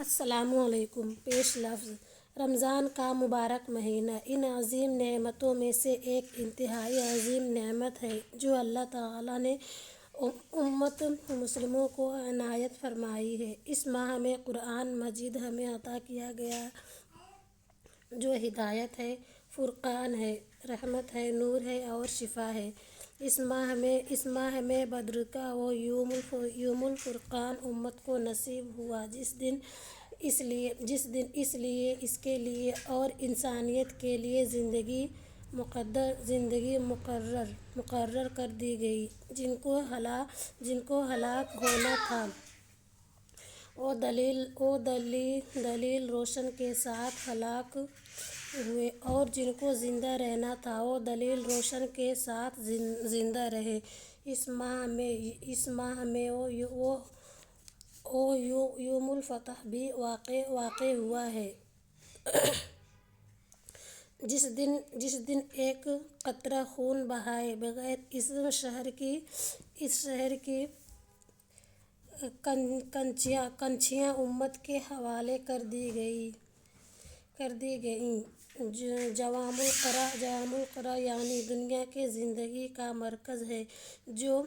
السلام علیکم۔ پیش لفظ رمضان کا مبارک مہینہ ان عظیم نعمتوں میں سے ایک انتہائی عظیم نعمت ہے جو اللہ تعالیٰ نے امت مسلمہ کو عنایت فرمائی ہے۔ اس ماہ میں قرآن مجید ہمیں عطا کیا گیا جو ہدایت ہے، فرقان ہے، رحمت ہے، نور ہے اور شفا ہے۔ اس ماہ میں بدر کا وہ یوم الفرقان امت کو نصیب ہوا جس دن اس کے لیے اور انسانیت کے لیے زندگی مقرر کر دی گئی۔ جن کو ہلاک ہونا تھا وہ دلیل روشن کے ساتھ ہلاک ہوئے، اور جن کو زندہ رہنا تھا وہ دلیل روشن کے ساتھ زندہ رہے۔ اس ماہ میں وہ یوم الفتح بھی واقع ہوا ہے جس دن ایک قطرہ خون بہائے بغیر اس شہر کی کنچیاں امت کے حوالے کر دی گئیں۔ جوام القرا یعنی دنیا کی زندگی کا مرکز ہے جو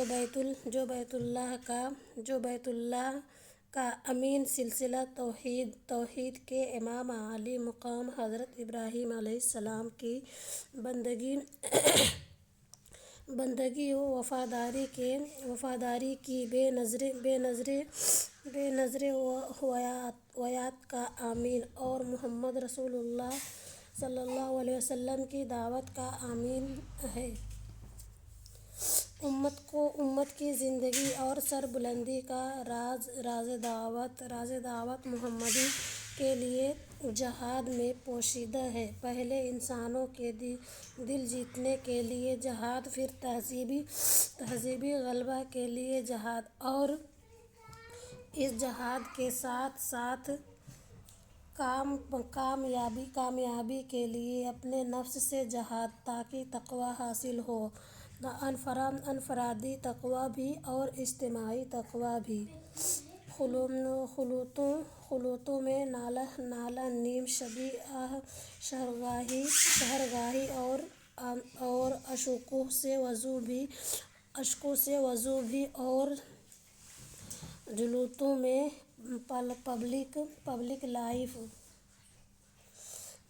بیت اللہ کا امین سلسلہ توحید کے امام عالی مقام حضرت ابراہیم علیہ السلام کی بندگی و وفاداری کی بے نظیر ویات کا امین اور محمد رسول اللہ صلی اللہ علیہ وسلم کی دعوت کا امین ہے۔ امت کی زندگی اور سربلندی کا راز دعوت محمدی کے لیے جہاد میں پوشیدہ ہے۔ پہلے انسانوں کے دل جیتنے کے لیے جہاد، پھر تہذیبی غلبہ کے لیے جہاد، اور اس جہاد کے ساتھ ساتھ کامیابی کے لیے اپنے نفس سے جہاد تاکہ تقویٰ حاصل ہو، انفرادی تقویٰ بھی اور اجتماعی تقویٰ بھی۔ خلوتوں میں نالہ نیم شبی سحرگاہی اور اشکوں سے وضو بھی اور جلوتوں میں پبلک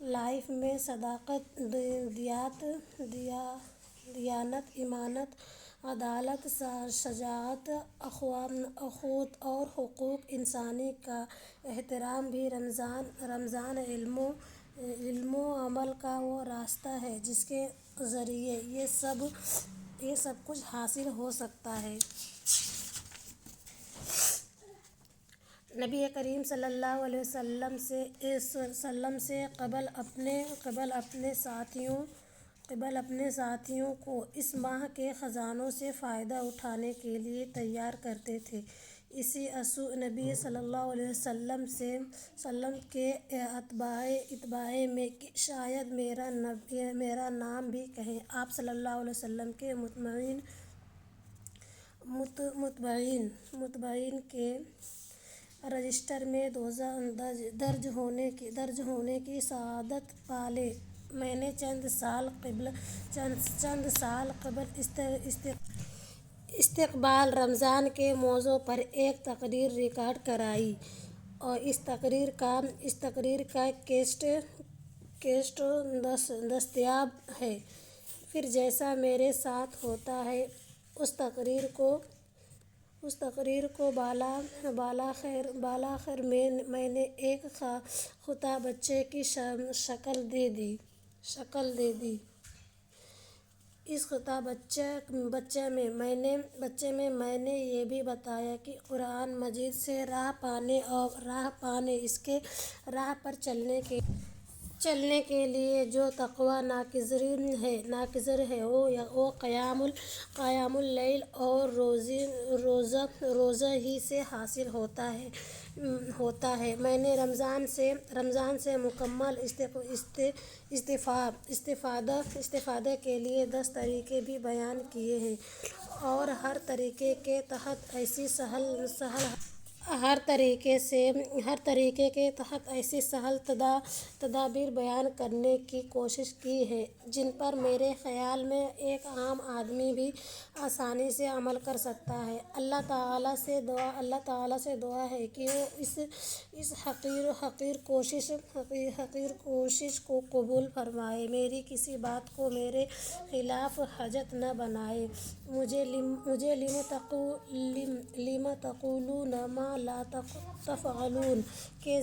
لائف میں صداقت، دیانت، ایمانت، عدالت، شجاعت، اخوت اور حقوق انسانی کا احترام بھی۔ رمضان علم و عمل کا وہ راستہ ہے جس کے ذریعے یہ سب کچھ حاصل ہو سکتا ہے۔ نبی کریم صلی اللہ علیہ وسلم سے قبل اپنے ساتھیوں کو اس ماہ کے خزانوں سے فائدہ اٹھانے کے لیے تیار کرتے تھے۔ اسی اسوء نبی صلی اللہ علیہ وسلم کے اتباع میں کہ شاید میرا نام بھی کہیں، آپ صلی اللہ علیہ وسلم کے متبعین کے رجسٹر میں درج ہونے کی سعادت پا لیں۔ میں نے چند سال قبل استقبال رمضان کے موضوع پر ایک تقریر ریکارڈ کرائی اور اس تقریر کا کیسٹ دستیاب ہے۔ پھر جیسا میرے ساتھ ہوتا ہے اس تقریر کو بالآخر میں نے ایک خطا بچے کی شکل دے دی۔ اس خطا بچے میں میں نے یہ بھی بتایا کہ قرآن مجید سے راہ پانے اس کے راہ پر چلنے کے لیے جو تقویٰ ناگزیر ہے وہ قیام اللیل اور روزہ ہی سے حاصل ہوتا ہے۔ میں نے رمضان سے مکمل استفادہ کے لیے 10 طریقے بھی بیان کیے ہیں اور ہر طریقے کے تحت ایسی سہل ہر طریقے کے تحت ایسی سہل تدابیر بیان کرنے کی کوشش کی ہے جن پر میرے خیال میں ایک عام آدمی بھی آسانی سے عمل کر سکتا ہے۔ اللہ تعالیٰ سے دعا ہے کہ وہ اس حقیر کوشش کو قبول فرمائے، میری کسی بات کو میرے خلاف حجت نہ بنائے، مجھے لِمَ تَقُولُونَ مَا لَا تَفْعَلُونَ کے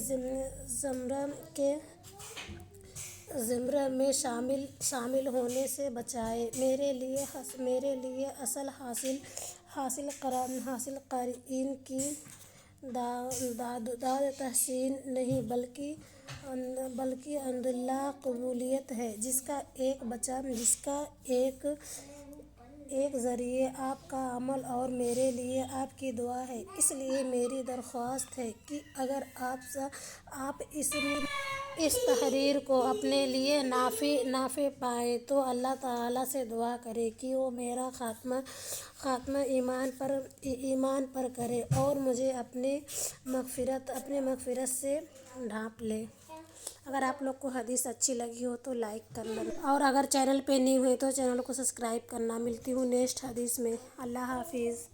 زمرے میں شامل ہونے سے بچائے، میرے لیے اصل حاصل قارئین کی داد تحسین نہیں بلکہ عنداللہ قبولیت ہے، جس کا ایک ذریعہ آپ کا عمل اور میرے لیے آپ کی دعا ہے۔ اس لیے میری درخواست ہے کہ اگر آپ اس تحریر کو اپنے لیے نافع پائیں تو اللہ تعالیٰ سے دعا کریں کہ وہ میرا خاتمہ ایمان پر کرے اور مجھے اپنے مغفرت سے ڈھانپ لے۔ اگر آپ لوگ کو حدیث اچھی لگی ہو تو لائک کرنا، اور اگر چینل پہ نہیں ہوئے تو چینل کو سبسکرائب کرنا۔ ملتی ہوں نیکسٹ حدیث میں۔ اللہ حافظ۔